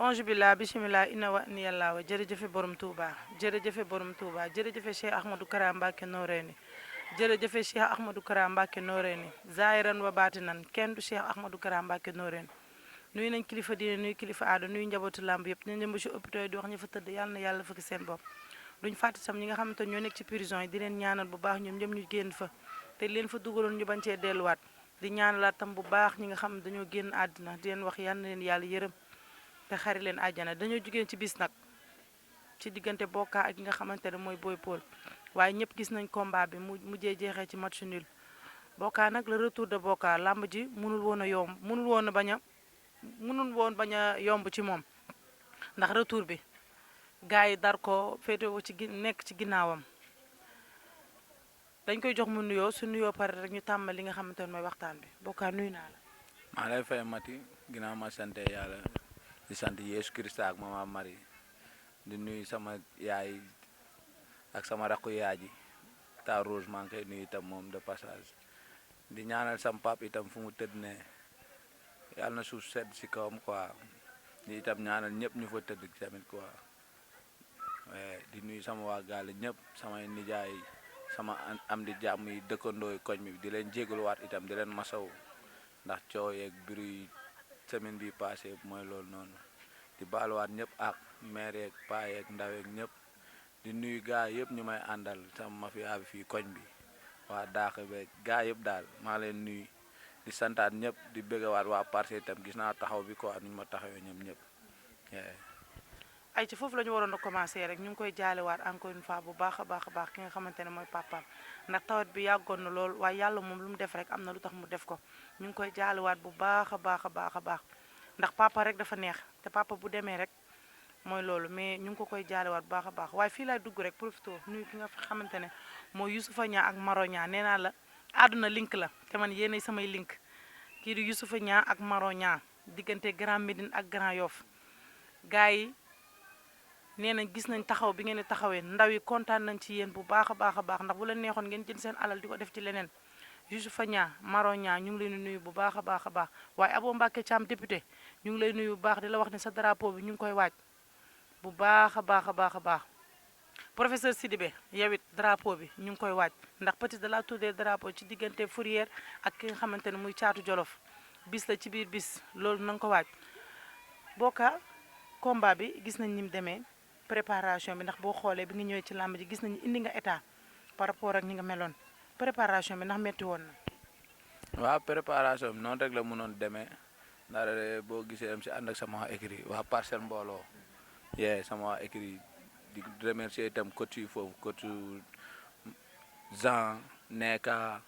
onge billah bismillah inna wa ni yàlla wa jërëjëfe borom Touba jërëjëfe borom Touba jërëjëfe Cheikh Ahmadou Kara Mbacké Noreyni jërëjëfe Cheikh Ahmadou Kara Mbacké Noreyni zaahiran wa baatinan kenn du Cheikh Ahmadou Kara Mbacké Noreyni nuyu nañ kilifa diine nuyu kilifa aada nuyu njabootu làmb yëpp ñu ñëmb ci hôpital yi di wax ñu fa tëdd yàlla na yàlla fëkk seen bopp duñ fàtte tam ñi nga xamante ñoo nekk ci prison yi di leen ñaanal bu baax ñoom ñëpp ñu génn fa te leen fa dugaloon ñu bañ cee delluwaat di ñaanalaat tam bu baax ñi nga xam ne dañoo génn àddina di leen wax yal na leen yàlla yërëm te xari leen àjjana dañoo jugeen ci bis nag ci diggante Boka ak nga xamante ne mooy Boy Paul waaye ñëpp gis nañ combat bi mu mujjee jeexee ci match nul Boka nag le retour de Boka làmb ji mënul woon a yomb mënul woon bañ a yomb ci moom ndax retour bi gars yi dar ko féetewoo ci nekk ci ginnaawam dañ koy jox mu nuyoo su nuyoo pare rek ñu tàmbali li nga xamante ne mooy waxtaan bi Boka nuyu naa la. maa lay fay Mati ginnaaw ma sante yàlla di sant Yeesu Kirista ak Mama Marie di nuyu sama yaay ak sama rakku yaay ji ta Rose maa ngi koy nuyu itam moom de passage di ñaanal sam pap itam fu mu tëdd ne yàlla na suuf sedd si kawam quoi di itam ñaanal ñëpp ñu fa tëdd tamit quoi di nuyu sama waa gaale ñëpp samay nijaay sama am di jàmm yi dëkkandoo koñ mi di leen jégaluwaat itam di leen masaw ndax coow yeeg biru yi semaine bi passé mooy loolu noonu di baaluwaat ñëpp ak maire yeeg paa yeeg ndaw yeeg ñëpp di nuyu gaa yëpp ñu may àndal sama mafia bi fii koñ bi waa daax beeg gaa yëpp daal maa leen nuyu di santaat ñëpp di bëggawaat waa Parcelles itam gis naa taxaw bi quoi nuñ ma taxawee ñoom ñëpp. ay ci foofu la ñu waroon a commencer rek ñu ngi koy jaalewaat encore une fois bu baax a baax a baax ki nga xamante ne mooy papaam ndax tawat bi yàggoon na lool waaye yàlla moom lu mu def rek am na lu tax mu def ko ñu ngi koy jaalewaat bu baax a baax a baax a baax ndax papa rek dafa neex te papa bu demee rek mooy loolu mais ñu ngi ko koy jaalewaat bu baax a baax waaye fii laay dugg rek profito nuyu ki nga xamante ne mooy Youssoufa Niang ak Maro Niang nee naa la àdduna link la te man yéenay samay link kii di Youssoufa Niang ak Maro Niang diggante Grand Médine ak Grand Yoff gars yi nee nañ gis nañ taxaw bi ngeen di taxawee ndaw yi kontaan nañ ci yéen bu baax a baax a baax ndax bu la neexoon ngeen jël seen alal di ko def ci leneen Youssoufa Niang Maro Niang ñu ngi leen di nuyu bu baax a baax a baax waaye Abo Mbacké Thiam député ñu ngi lay nuyu bu baax di la wax ne sa drapeau bi ñu ngi koy waaj bu baax a baax a baax a baax professeur Sidibé yow it drapeau bi ñu ngi koy waaj ndax petit de la tuddee drapeau ci diggante Fourière ak ki nga xamante ne muy caatu Jolof bis la ci biir bis loolu na nga ko waaj Boka combat bi gis nañ ni mu demee préparation bi ndax boo xoolee bi nga ñëwee ci làmb ji gis nañu indi nga état par rapport ak ni nga meloon préparation bi ndax metti woon na. waaw préparation bi noonu rek la mënoon demee ndax boo gisee dem si ànd ak sama waa écrit waa Parcelles mbooloo sama waa écrit di remercier itam coach yi foofu coach Jean Neka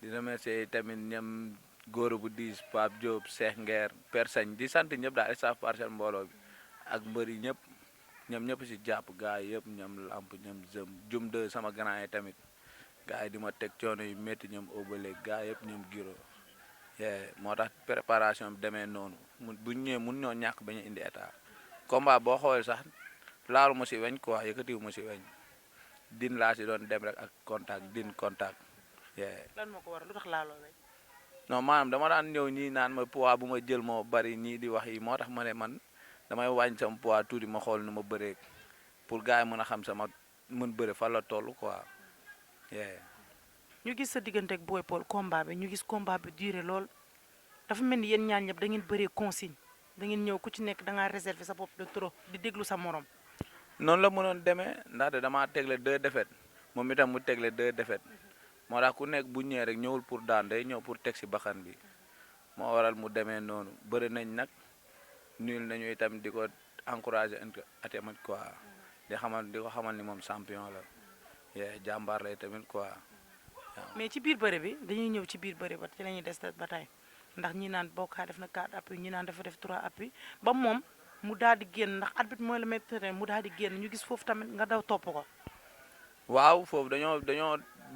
di remercier tamit ñoom góor bu diis Pape Diop Cheikh Nguer Père Sagne di sant ñëpp daal staff Parcelles mbooloo bi ak mbër yi ñëpp ñoom ñëpp si jàpp gars yi yëpp ñoom lamp ñoom jum de sama grand yi tamit gars yi di ma teg coono yu métti ñoom obale gars yëpp ñoom giro moo tax préparation bi demee noonu bu ñu ñëwee mun ñoo ñàkk bañ a indi état combat boo xoolee sax laalu ma si weñ quoi yëkkatiwu ma si weñ din laa si doon dem rek ak contact din contact. lan moo ko war lu tax laaloo weñ. non maanaam dama daan ñëw ñii naan ma poids bu ma jël moo bari ñii di wax yi moo tax ma ne man damay wàññi sama poids tuuti ma xool nu ma bëree pour gars yi mën a xam sama mën bëre fa la toll quoi. ñu gis sa diggante ak Boy Paul combat bi ñu gis combat bi duré lool dafa mel ni yéen ñaan ñëpp da ngeen bëree consigne da ngeen ñëw ku ci nekk da ngaa réserver sa bopp de trop di déglu sa morom. noonu la mënoon demee ndaxte damaa tegle 2 défaites moom itam mu tegle 2 défaites moo tax ku nekk bu ñëwee rek ñëwul pour daan day ñëw pour teg si baxan bi moo waral mu demee noonu bëri nañ nag nul nañu itam di ko encouragé tamit quoi di ko xamal ni moom champion la jàmbaar lay tamit quoi. mais ci biir bëre bi dañuy ñëw ci biir bëre ba ci la ñuy des ba tey ndax ñi naan Boka def na 4 appui ñi naan dafa def 3 appui ba moom mu daal di génn ndax arbitre mooy la mettre mu daal di génn ñu gis foofu tamit nga daw topp ko. waaw foofu dañoo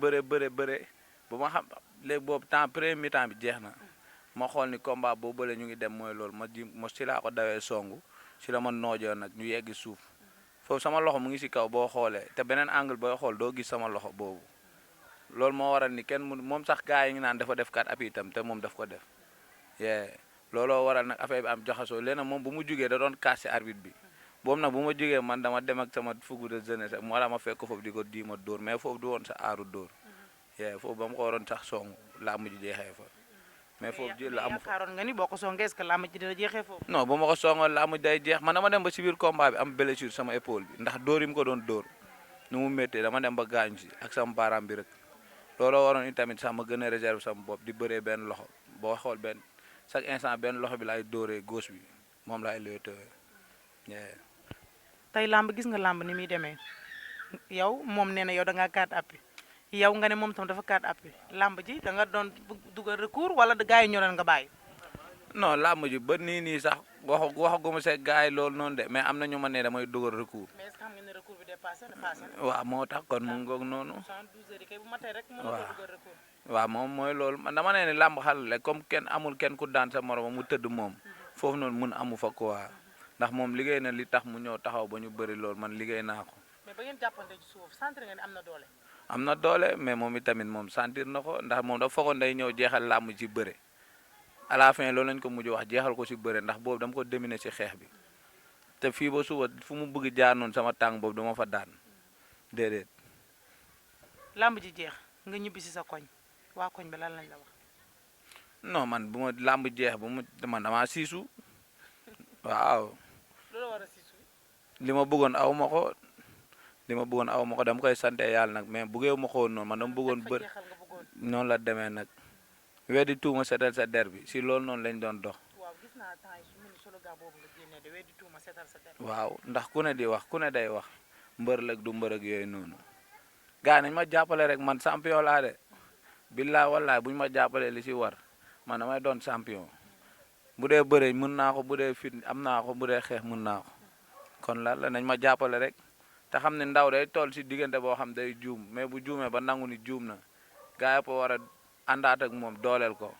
bëre bu ma xam léegi boobu temps premier mi-temps bi jeex na ma xool ni combat boobu bële ñu ngi dem mooy loolu ma si laa ko dawee songu si la ma noojoo nag ñu yeggi suuf foofu sama loxo mu ngi si kaw boo xoolee te beneen angle booy xool doo gis sama loxo boobu loolu moo waral ni kenn moom sax gars yi ngi naan dafa def 4 appui itam te moom daf ko def looloo waral nag affaire bi am jaxasoo léegi nag moom bu mu jugee da doon casse arbitre bi boobu nag bu ma jugee man dama dem ak sama fougue de jeunesse moo tax ma fekk ko foofu di ko diima dóor mais foofu du woon sa aaru dóor foofu ba mu ko waroon sax song làmb ji jeexee fa mais foofu ji la amu fa yaakaaroon nga ni boo ko songee est-ce que làmb ji dina jeexee foofu. non bu ma ko songoon làmb ji day jeex man dama dem ba si biir combat bi am blessure sama épaule bi ndax dóor yi mu ko doon dóor nu mu méttee dama dem ba gaañu si ak sama baaraam bi rek looloo waroon itamit sax ma gën a réserve sama bopp di bëree benn loxo boo xool benn chaque instant benn loxo bi laay dóoree gauche bi moom laay léetoo tey làmb gis nga làmb ni muy demee yow moom nee na yow da ngaa kaat appi yow nga ne moom tam dafa kaat appi làmb ji da nga doon dugal recours wala gars yi ñoo doon nga bàyyi. non làmb ji ba nii sax waxaguma see gars yi loolu noonu de mais am na ñu ma ne damay dugal recours. mais est-ce que xam nga ne recours bi dépassé na. waaw moo tax kon mu ngoog noonu. 72 heures yi kay bu matee rek. mën na ko dugal recours. waaw moom mooy loolu man dama ne ni làmb xal la comme kenn amul kenn ku daan sa morom mu tëdd moom foofu noonu mun amu fa quoi ndax moom liggéey na li tax mu ñëw taxaw ba ñu bëri loolu man liggéey naa ko. mais ba ngeen jàppante ci suuf sentir nga ni am na doole. am na doole mais moom itamit moom sentir na ko ndax moom dafa foogoon day ñëw jeexal làmb ci bëre à la fin loolu lañ ko mujj wax jeexal ko ci bëre ndax boobu dama ko dominer ci xeex bi te fii ba suba fu mu bëgg jaar noonu sama tàng boobu dama fa daan déedéet. làmb ji jeex nga ñibbi si sa koñ waa koñ bi lan lañ la wax. non man bu ma làmb jeex bu mu man damaa siisu waaw. loolu war a siisu. li ma bëggoon aw ma ko dama koy sante yàlla nag mais bëggee ma ko woon noonu man dama bëggoon bër noonu la demee nag weddi tuuma setal sa der bi si loolu noonu lañ doon dox. waaw gis naa temps yi su mel ni slogan boobu nga génnee de weddi tuuma setal sa der. waaw ndax ku ne di wax ku ne day wax mbër lag du mbër ak yooyu noonu gaa nañ ma jàppale rek man champion laa de billaa wallaay buñ ma jàppalee li si war man damay doon champion bu dee bëre mën naa ko bu dee fit am naa ko bu dee xeex mën naa ko kon lan la nañ ma jàppale rek te xam ne ndaw day toll si diggante boo xam day juum mais bu juumee ba nangu ni juum na gaa yëpp war a àndaat ak moom dooleel ko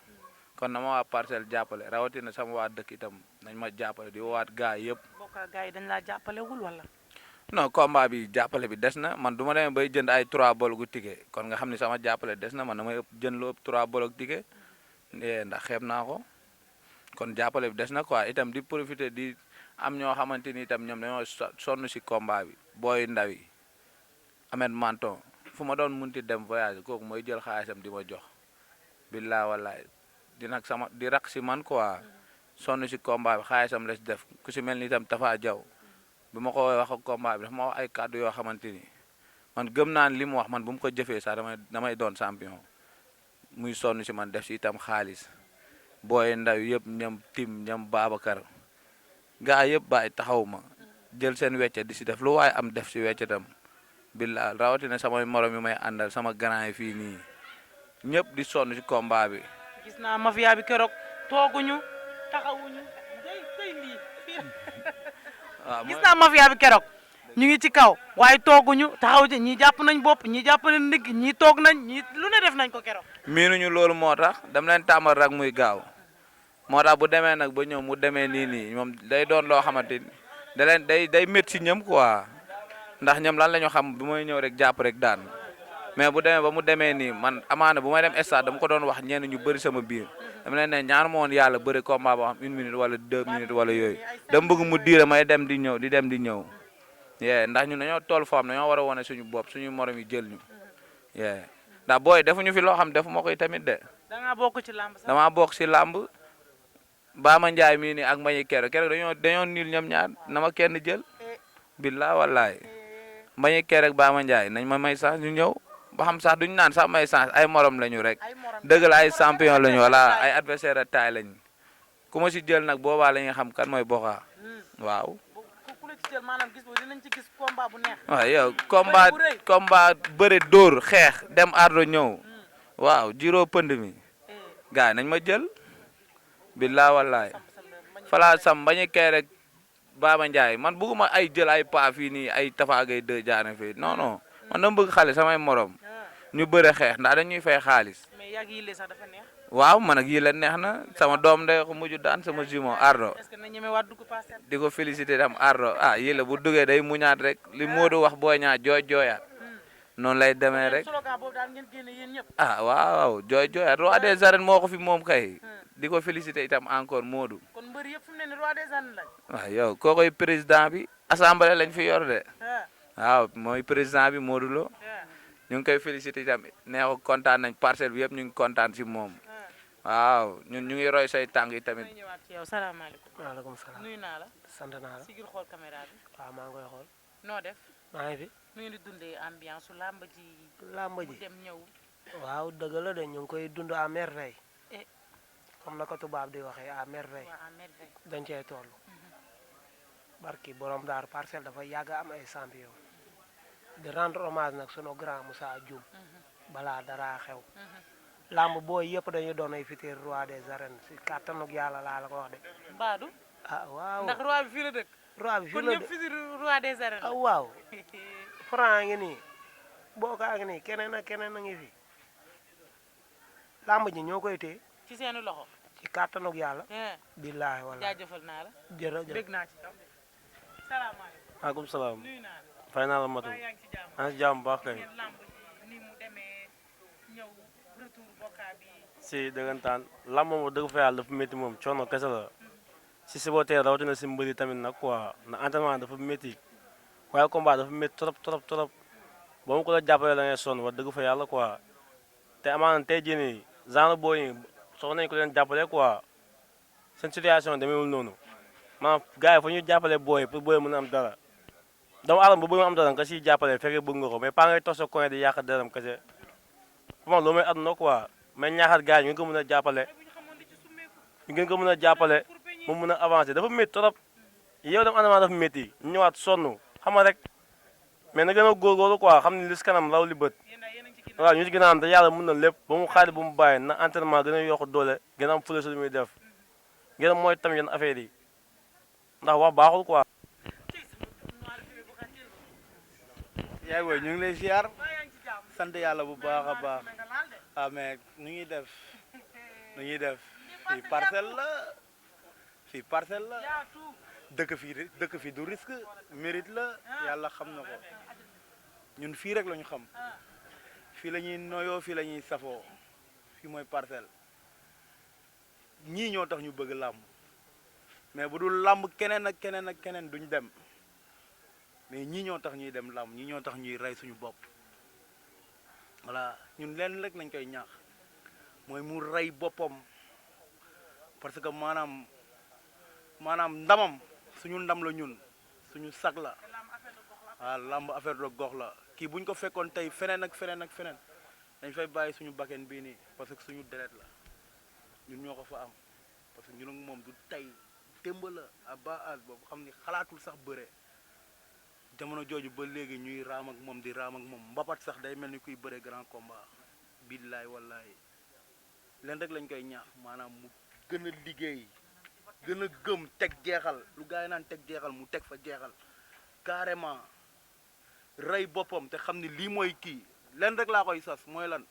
kon na ma waa parcelle jàppale rawatina sama waa dëkk itam nañ ma jàppale di woowaat gaa yëpp. bokk gaa yi dañ laa jàppalewul wala. non combat bi jàppale bi des na man du ma demee bay jënd ay 3 bol gu ticket kon nga xam ne sama jàppale des na man damay ëpp jënd lu ëpp 3 bol gu ticket ndax xeeb naa ko kon jàppale bi des na quoi itam di profiter di am ñoo xamante ni itam ñoom dañoo sonn si combat bi booy ndaw yi Amet Manton fu ma doon munti dem voyage kooku mooy jël xaalisam di ma jox billaa wallaay di nag sama di rak si man quoi sonn si combat bi xaalisam la si def ku si mel ni itam Tafa Jaw bi ma ko wax ak combat bi dafa ma wax ay kàddu yoo xamante ni man gëm naa li mu wax man bu mu ko jëfee sax damay doon champion muy sonn si man def si itam xaalis booy ndaw yëpp ñam tim ñam Babacar gaa yëpp bàyyi taxaw ma jël seen wecce di si def lu waaye am def si weccetam billaa rawatina samay morom yi may àndal sama grand yi fii nii ñëpp di sonn si combat bi. gis naa mafia bi keroog tooguñu taxawuñu day lii waaw gis naa mafia bi keroog ñu ngi ci kaw waaye tooguñu taxaw ci ñii jàpp nañ bopp ñii jàpp nañ ndigg ñii toog nañ ñii lu ne def nañ ko keroog. miinuñu loolu moo tax dam leen tàmbal rek muy gaaw moo tax bu demee nag ba ñëw mu demee nii moom day doon loo xamante ni da leen day métti si ñëm quoi ndax ñoom lan la ñu xam bu may ñëw rek jàpp rek daan mais bu demee ba mu demee nii man amaana bu may dem stade dama ko doon wax ñenn ñu bëri sama biir dama leen ne ñaan moon yàlla bëri combat boo xam 1 minute wala 2 minutes wala yooyu dama bëgg mu diire may dem di ñëw di dem di ñëw ndax ñun dañoo toll foo xam dañoo war a wane suñu bopp suñu morom yi jël ñu ndax booy defuñu fi loo xam defu ma koy tamit de. da ngaa bokk ci làmb sax. damaa bokk si làmb Baama Ndiaye mii nii ak Mbaye keroog dañoo niil ñoom ñaar na ma kenn jël billaa wallaay Mbaye keroog Baama Ndiaye nañ ma may sax ñu ñëw ba xam sax duñu naan sax may chance ay morom lañu rek dëgg la ay champion lañu wala ay adversaire à taille lañu ku ma si jël nag boobaa la ñuy xam kan mooy Boka waaw. ku la ci jël maanaam gis boobu dinañ ci gis combat bu neex. waaw yow combat bëre dóor xeex dem ardo ñëw waaw jiroo pënd mi gars nañ ma jël billaa wallaay falaa sam bañu kay rek Baama Ndiaye man bëgguma ay jël ay paa fii nii ay tafaagay deux jaane fii non non man dama bëgg xale samay morom ñu bëre xeex ndax dañuy fay xaalis. mais yàgg yile sax dafa neex. waaw man ak yile neex na sama doom day ko mujj daan sama jumeau ardo est-ce que na ñeme waat dugg passé. di ko félicité tam ardo yile bu duggee day muñaat rek li Modou wax booy ñaa jooyaat noonu lay demee rek slogan boobu daal ngeen génne yéen ñëpp. waaw jooyaat roi des arènes moo ko fi moom kay di ko féliciter itam encore Modou. kon mbër yëpp fi mu ne nii roi des arènes lañ. waaw yow kookoy président bi assemblée lañ fi yor de. ah waaw mooy président bi Modou Lo. ah ñu ngi koy féliciter itam nee ko kontaan nañ parcelle bi yëpp ñu ngi kontaan si moom. waaw ñun ñu ngi roy say tànk yi tamit. may ñëwaat ci yow salaamaaleykum. waaleykum salaam nuyu naa la. sant naa la sigil xool caméra bi. waaw maa ngi koy xool noo def. maa ngi fi nu ngeen di dundee ambiance su làmb ji. làmb mu ji dem ñëw. waaw dëgg la de ñu ngi koy dund à merveille Eh. comme na ko tubaab di waxee à merveille waa à merveille. dañ cey toll barki borom daar parcelle dafa yàgg am ay champion di rendre hommage nag sunu grand Moussa Dioum balaa dara xew làmb booy yëpp dañuy doon ay futur roi des arènes si kàttanug yàlla laa la ko wax de Mbadou. ah waaw ndax roi bi fii la dëkk. roi bi kon fii la ñëpp de fii di roi des arènes. ah waaw Franc ngi nii Boka ngi nii keneen ak keneen a ngi fi làmb ji ñoo koy téye ci seeni loxo. ci kàttanug yàlla eh billaahi wala jaajëfal naa la. jërëjëf dégg naa ci yow. salaamaaleykum. maaleykum salaam nuyu naa la. fay naa la matu maa yaa ngi ci jàmm. maa ngi si jàmm bu baax kay ngeen làmb ji ni mu demee ñëw retour Boka bi. si dëggantaan lamb moom wax dëgg fa yàlla dafa métti moom coono kese la si supporter rawatina si mbëri tamit nag quoi na entraînement dafa métti waaye combat dafa métti trop trop trop ba mu ko la jàppale da ngay sonn wax dëgg fa yàlla quoi te amaana tey jii nii genre booy yi soxla nañu ko leen jàppale quoi seen situation demeewul noonu maanaam gars yi fa ñuy jàppale booy pour booy mën a am dara doomu aadama bu bëgg am dara nga siy jàppale fekkee bëgg nga ko mais pas ngay toog sa coin di yàq deram kese pour loolu mooy àdduna quoi mais ñaaxal gars yi ñu ngi ko mën a jàppale ñu gën ko mën a jàppale mu mën a avancer dafa métti trop yow dem entraînement dafa métti ñu ñëwaat sonn xam nga rek mais na gën a góorgóorlu quoi xam ne li si kanam raw li bët waaw ñu si gën a am te yàlla mën na lépp ba mu xaari bu mu bàyyi na entraînement gën a yokk doole gën a am fële su lu muy def gën a mooy tam yenn affaire yi ndax wax baaxul quoi. yaay booy ñu ngi lay ziar sant yàlla bu baax a baax ah mais nu ñuy def nu ñuy def fii parcelle la dëkk fii du risque mérite la yàlla xam na ko ñun fii rek la ñu xam fii la ñuy noyoo fii la ñuy safoo fii mooy parcelle ñii ñoo tax ñu bëgg làmb mais bu dul làmb keneen ak keneen ak keneen duñ dem mais ñii ñoo tax ñuy dem làmb ñii ñoo tax ñuy rey suñu bopp voilà ñun leen rek lañ koy ñaax mooy mu rey boppam parce que maanaam ndamam suñu ndam la ñun suñu sag la waaw làmb affaire de gox la kii buñ ko fekkoon tey feneen ak feneen ak feneen dañ fay bàyyi suñu bakken bii nii parce que suñu deret la ñun ñoo ko fa am parce que ñun ak moom du tey démb la à bas âge boobu xam ni xalaatul sax bëre jamono jooju ba léegi ñuy raam ak moom di raam ak moom mbapat sax day mel ni kuy bëre grand combat billaay wallaay leen rek lañ koy ñaax maanaam mu gën a liggéey gën a gëm teg jeexal lu gars yi naan teg jeexal mu teg fa jeexal carrément rey boppam te xam ni lii mooy kii leen rek laa koy sas mooy lan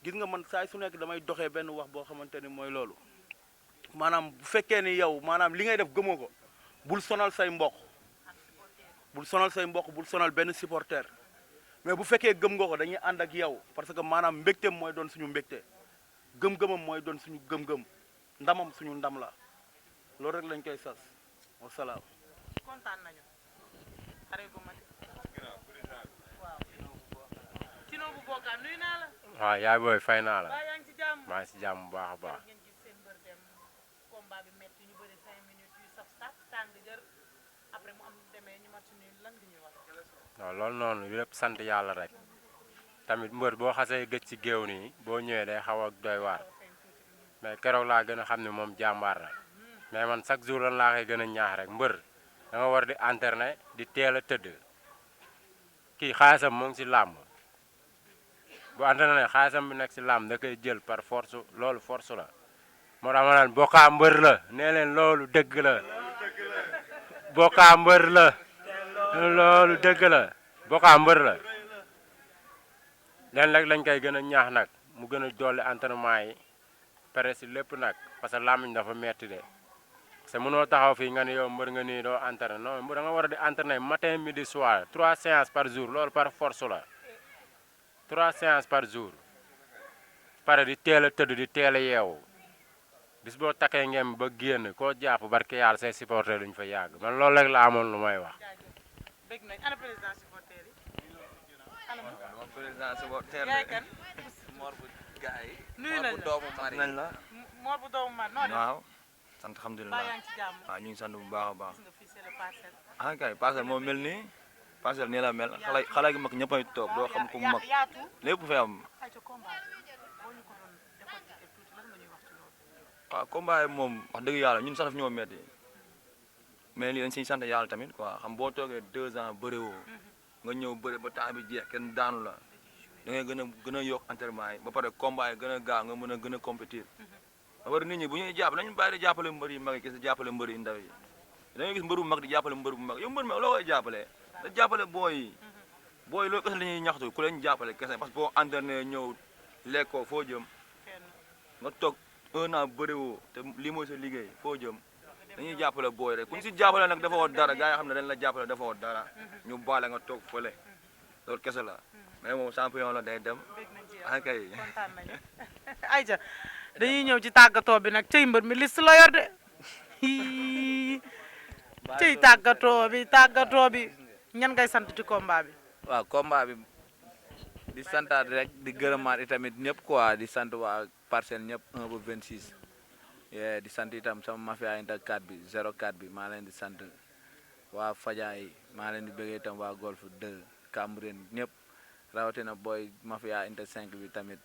gis nga man saay su nekk damay doxee benn wax boo xamante ni mooy loolu maanaam bu fekkee ni yow maanaam li ngay def gëmoo ko bul sonal say mbokk bul sonal benn supporter mais bu fekkee gëm nga ko dañuy ànd ak yow parce que maanaam mbégteem mooy doon suñu mbégte gëm-gëmam mooy doon suñu gëm-gëm ndamam suñu ndam la loolu rek lañ koy sas wasalaam. kontaan nañu. xarit bu mag. waaw. Tino bu Boka nuyu naa la. waaw yaay booy fay naa la waa yaa ngi ci jàmm. maa ngi si jàmm bu baax a baax ngeen gis seen mbër dem combat bi metti ñu bëri 5 minutes yu saf saf tàng jër après mu am demee ñu match nul lan nga ñuy wax. waaw loolu noonu lépp sant yàlla rek tamit mbër boo xasee gëj ci géew nii boo ñëwee day xaw a doy waar mais keroog laa gën a xam ne moom jàmbaar la mais man chaque jour lan laa koy gën a ñaax rek mbër da nga war di entraîner di teel a tëdd kii xaalisam moo ngi si làmb bu entraîner xaalisam bi nekk si làmb da koy jël par force loolu force la moo tax ma naan Boka mbër la nee leen loolu dëgg la Boka mbër la loolu dëgg la Boka mbër la leen rek lañ koy gën a ñaax nag mu gën a dolli entraînement yi pare si lépp nag parce que làmmiñ dafa metti de parce que mënoo taxaw fii nga ne yow mbër nga nii doo entraîné non mbër da nga war a di entraîné matin midi soir 3 séances par jour loolu par force la 3 séances par jour pare di teel a tëdd di teel a yeewu bis boo takkee ngeen ba génn koo jàpp barke yàlla say supporter duñ fa yàgg man loolu rek la amoon lu may wax. bëgg nañ ana président supporter yi ana moom président supporter yaay kan Mor bu gars yi. nuyu nañ Mor bu la doomu mari nañ la. Mor bu doomu Mar noo def waaw sant baa alhamdulilah. yaa ngi ci jàmm waaw ñu ngi sant bu baax a baax. gis nga fii c'est le parcelle ah kay parcelle moo mel nii parcelle nii la mel xale gi mag ñëpp a toog doo xam ku mu mag yaatu lépp fay am. ay ca combat boo ñu ko doon décortiquer tuuti lan nga ñuy wax ci loolu waaw combat yi moom wax dëgg yàlla ñun sax daf ñoo metti mais lii dañ siy sant yàlla tamit quoi xam boo toogee 2 ans bëriwoo nga ñëw bëri ba temps bi jeex kenn daanu la da ngay gën a yokk entraînement yi ba pare combat yi gën a gaaw nga mën a gën a compétir ba pare nit ñi bu ñuy jàpp nañu bàyyi di jàppale mbër yu mag yi kese jàppale mbër yu ndaw yi da ngay gis mbër bu mag di jàppale mbër bu mag yow mbër mag loo koy jàppale da jàppale booy yi booy yi loolu kese la ñuy ñaxtu ku leen jàppale kese parce que boo entraîné ñëw lekkoo foo jëm nga toog 1 an bëriwoo te lii mooy sa liggéey foo jëm dañuy jàppale booy rek ku ñu si jàppale nag dafa woo dara gars yi xam ne dañ la jàppale dafa woo dara ñu baale nga toog fële loolu kese la mais moom champion la day dem ah kay kontaan nañu ayca dañuy ñëw ci tàggatoo bi nag cey mbër mi liste la yor de cey tàggatoo bi ñan ngay sant ci combat bi waaw combat bi di santaat rek di gërëmaat itamit ñëpp quoi di sant waa parcelle ñëpp 1 ba 26 di sant itam sama mafia inter 4 bi 04 bi maa leen di sant waa Fadia yi maa leen di bëggee itam waa Golf 2 Cambérène ñëpp rawatina booy mafia inter 5 bi tamit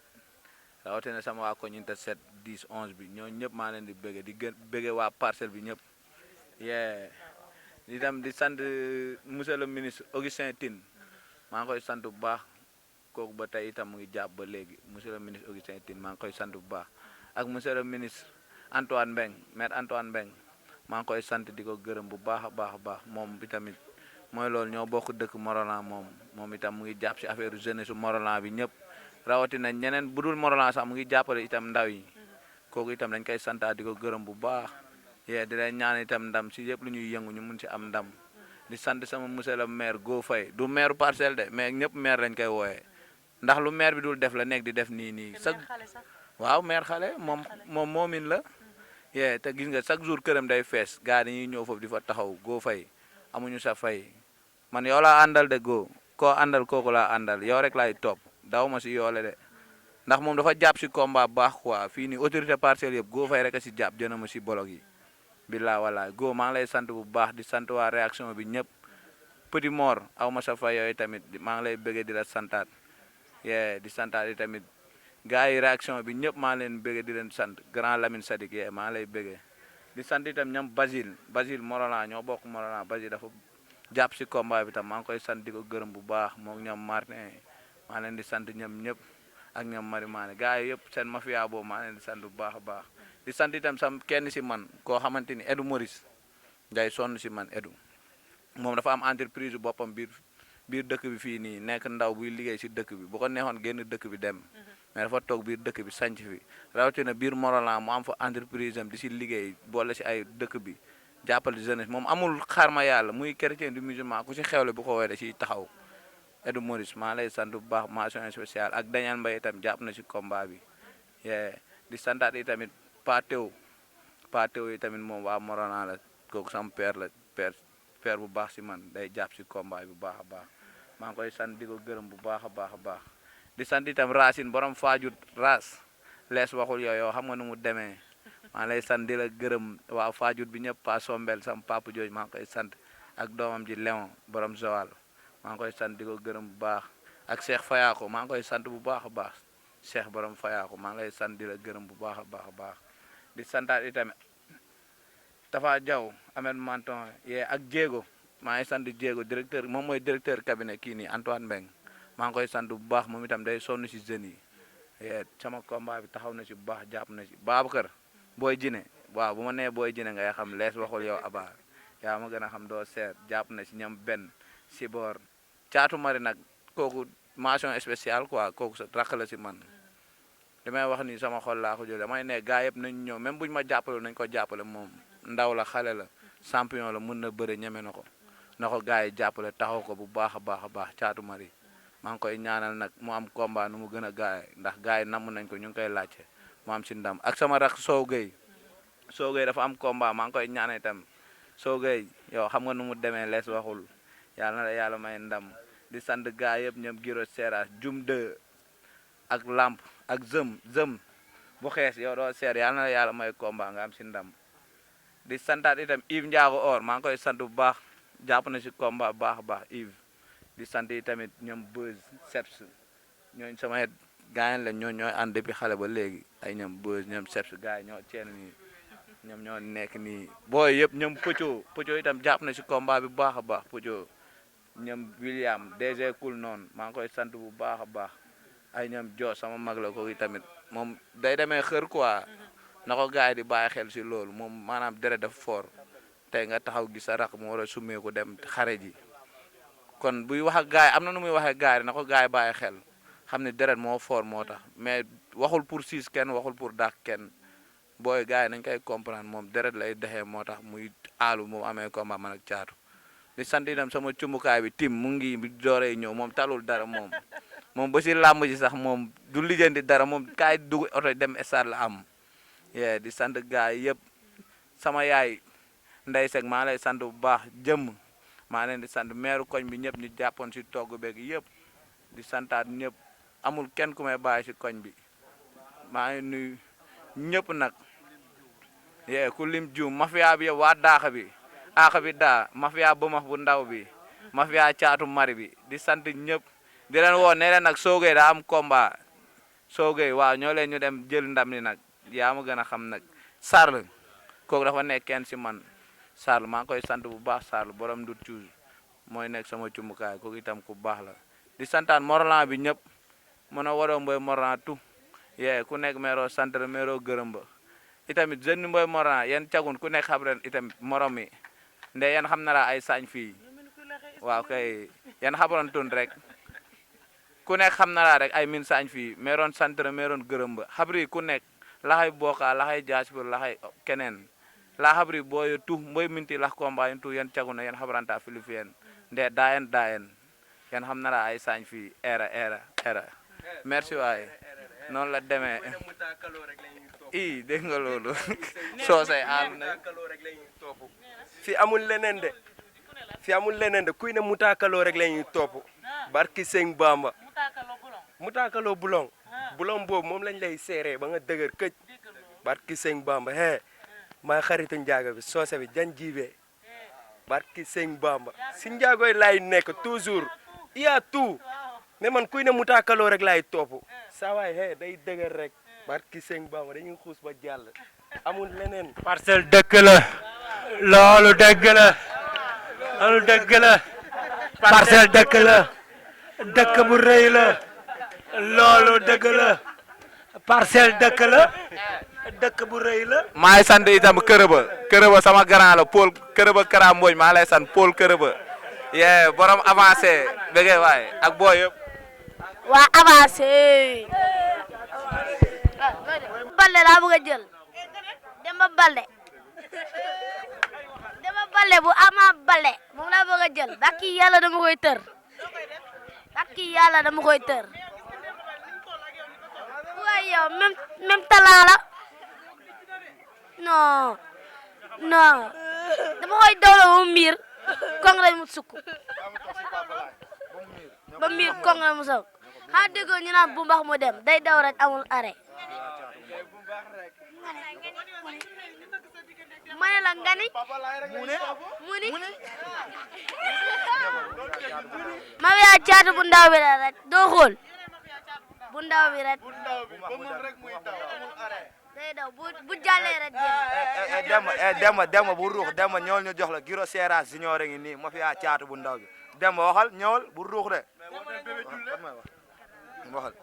rawatina sama waa koñ inter 7 10 11 bi ñoo ñëpp maa leen di bëggee di bëggee waa parcelle bi ñëpp itam di sant monsieur le ministre Augustin Tine maa ngi koy sant bu baax kooku ba tey itam mu ngi jàpp ba léegi monsieur le ministre Augustin Tine maa ngi koy sant bu baax ak monsieur le ministre Antoine Mbeng maître Antoine Mbeng maa ngi koy sant di ko gërëm bu baax a baax moom bi tamit mooy loolu ñoo bokk dëkk Morolan moom itam mu ngi jàpp si affaire jeunesse su Morolan bi ñëpp rawatina ñeneen bu dul Morolan sax mu ngi jàppale itam ndaw yi kooku itam dañ koy santaa di ko gërëm bu baax di leen ñaan itam ndam si yëpp lu ñuy yëngu ñu mun si am ndam di sant sama monsieur le maire Go Faye du maire parcelle de mais ñëpp maire lañ koy wooyee ndax lu maire bi dul def la nekk di def nii waaw maire xale moom moomin la te gis nga chaque jour këram day fees gars dañuy ñëw foofu di fa taxaw Go Faye amuñu sa fay man yow laa àndal de Go koo àndal kooku laa àndal yow rek laay topp daw ma si yoole de ndax moom dafa jàpp si combat baax quoi fii nii autorité parcelle yëpp Go Faye rek a si jàpp jëna ma si bolog yi billaa walaay Go maa ngi lay sant bu baax di sant waa réaction bi ñëpp Petit Mor aw ma sa fay yooyu tamit maa ngi lay bëggee di la santaat di santaat yi tamit gars yi réaction bi ñëpp maa ngi leen bëggee di leen sant grand Lamine Sadik maa ngi lay bëggee di sant itam ñam Basile Morolan ñoo bokk Morolan Basile dafa jàpp si combat bi tam maa ngi koy sant di ko gërëm bu baax moom ñam Martin maa leen di sant ñam ñëpp ak ñam Mari Maane gars yi yëpp seen mafia boobu maa leen di sant bu baax a baax di sant itam sam kenn si man koo xamante ni Edu Maurice ngay sonn si man Edu moom dafa am entreprise boppam biir dëkk bi fii nii nekk ndaw buy liggéey si dëkk bi bu ko neexoon génn dëkk bi dem mais dafa toog biir dëkk bi sanc fi rawatina biir Morolan mu am fa entreprise am di si liggéey boole si ay dëkk bi jàppale jeunesse moom amul xarma yàlla muy chrétien du musulman ku si xewle bu ko woowee da siy taxaw Edu Maurice maa lay sant bu baax mention spéciale ak Daniel Mbaye itam jàpp na si combat bi di santaat yi tamit Patew yi tamit moom waa Morolan la kooku sama père la père bu baax si man day jàpp si combat bi bu baax a baax maa ngi koy sant di ko gërëm bu baax a baax di sant itam Racine borom Fadiouth lees waxul yow xam nga nu mu demee maa lay sant di la gërëm waa Fadiouth bi ñëpp Pa Sombel sama papa jooju maa ngi koy sant ak doomam ji Léon borom Joal maa ngi koy sant di ko gërëm bu baax ak Cheikh Fayako maa ngi koy sant bu baax a baax Cheikh borom Fayako maa ngi lay sant di la gërëm bu baax a baax di santaat itamit Tafa Diaw Ahmed Manton ak Diego maa ngi sant Diego directeur moom mooy directeur cabinet kii nii Antoine Mbeng maa ngi koy sant bu baax moom itam day sonn si jeunes yi sama combat bi taxaw na si bu baax jàpp na si Babacar Boy Jine waaw bu ma nee Boy Jine ngay xam lees waxul yow aba yaa ma gën a xam doo seet jàpp na si ñam benn si boor caatu mari nag kooku mention spéciale quoi kooku sa rakk la si man li may wax ni sama xol laa ko jël damay ne gaa yëpp nañ ñëw même buñ ma jàppale nañ ko jàppale moom ndaw la xale la champion la mun na bëre ñeme na ko gaa yi jàppale taxaw ko bu baax a baax caatu mari maa ngi koy ñaanal nag mu am combat nu mu gën a gaay ndax gaa yi namm nañ ko ñu ngi koy laajte mu am si ndam ak sama rak Sow Gueye Sogay dafa am combat maa ngi koy ñaan itam Sogay yow xam nga nu mu demee lees waxul yàlla na la yàlla may ndam di sant gaa yëpp ñoom Giro Seras Jum 2 ak Lamp ak Zëm bu xees yow doo seer yàlla na la yàlla may combat nga am si ndam di santaat itam Yves Ndiago Or maa ngi koy sant bu baax jàpp na si combat bu baax a baax Yves di sant yi tamit ñoom Beuz Seps ñooñ sama gaañ la ñooy ànd depuis xale ba léegi ay ñoom Beuz ñoom Seps gars yi ñoo ceen nii ñoom ñoo nekk nii booy yëpp ñoom Pocho itam jàpp na si combat bi bu baax a baax Pocho ñoom William DG Cool noonu maa ngi koy sant bu baax a baax ay ñoom Jo sama mag la ko tamit moom day demee xër quoi na ko gars yi di bàyyi xel si loolu moom maanaam deret dafa fort tey nga taxaw gis sa rakk mu war a summeeku dem xare ji kon buy wax ak gars yi am na nu muy waxee gars yi na ko gars yi bàyyi xel xam ne deret moo fort moo tax mais waxul pour siis kenn waxul pour dàq kenn booy gars yi nañ koy comprendre moom deret lay dexee moo tax muy aalu moom amee combat man ak caatu di sant itam sama cumbukaay bi tim mu ngi dooree ñëw moom talul dara moom ba si làmb ji sax moom du lijjanti dara moom kaay dugg oto dem stade la am yee di sant gars yi yëpp sama yaay Ndey Seck maa lay sant bu baax jëmm maa leen di sant meeru koñ bi ñëpp ñu jàppoon si togg beeg yëpp di santaat ñëpp amul kenn ku may bàyyi si koñ bi maa ngi nuyu ñëpp nag yee ku lim juum mafia bi yëpp waa daaxa bi aaxa bi daa mafia bu max bu ndaw bi mafia caatu mari bi di sant ñëpp di leen woo ne leen nag Sogay daa am combat Sogay waaw ñoo leen ñu dem jël ndam ni nag yaa ma gën a xam nag Sarl kooku dafa nekk kenn si man Sarl maa ngi koy sant bu baax Sarl borom ndut cuus mooy nekk sama cumbukaay kooku itam ku baax la di santaan Morlan bi ñëpp mën a waroo mboy Morlan tout yee ku nekk meeroo sant meeroo gërëm ba itamit jeune mboy Morlan yéen cagun ku nekk xam ren itamit morom mi nde yéen xam na la ay sañ fii waaw kay yéen xabaroon tun rek ku nekk xam na la rek ay min sañ fii meeroon sant meeroon gërëm ba xabri ku nekk laxay booka laxay jaasipur laxay keneen la xabri booyo tout mboy minti lax combat yin tout yéen cagun na yéen xabaranta filifien nde daayen yéen xam na la ay sañ fii era merci waaye noonu la demee i dégg nga loolu soosay àll na fi amul leneen de kuy ne mutaakaloo rek la ñuy topp barki sëñ Bamba mutaakaloo bulong boobu moom lañ lay seeree ba nga dëgër këj barki sëñ Bamba maa xaritu njaago bi soose bi jan jiibee barki sëñ Bamba si njaagoy laay nekk toujours il y a tout mais man kuy ne mutaakaloo rek laay topp saa waay day dëgër rek barki sëñ Bamba dañuy xuus ba jàll amul leneen. Parcelles dëkk la loolu dëgg la Parcelles dëkk la dëkk bu rëy la loolu dëgg la Parcelles dëkk la dëkk bu rëy la. maa ngi sant itam kërëba sama grand la Paul kërëba Kara Mbodj maa lay sant Paul kërëba yee borom avancé bëggee waaye ak booy yëpp waa avancé Balde laa bëgg a jël Demba Balde bu Ama Balde moom laa bëgg a jël bakki yàlla dama koy tër waaye yow même talent la non dama koy dawla ba miir kong rek mu sukk ba miir kong rek mu sukk xaa déggoo ñu naan bu mbax mu dem day daw rek amul arrêt ma ne la nga ni mu ni ma yaa caatu bu ndaw bi la rek doo xool bu ndaw bi rek day daw bu jàllee rek Demba bu ruux Demba ñëwal ñu jox la Giro Seras Junior ngi nii ma fi yaa caatu bu ndaw bi Demba waxal ñëwal bu ruux de waxal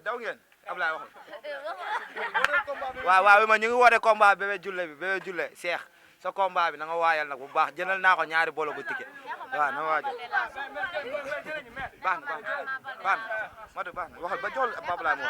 daw ngeen Ablaye waxal waaw ma ñu ngi woote combat Bébé Diouldé Cheikh sa combat bi na nga waayal nag bu baax jëndal naa ko ñaari bolo gu ticket waaw na waajal baax na Madu baax na waxal ba jox Ablaye mo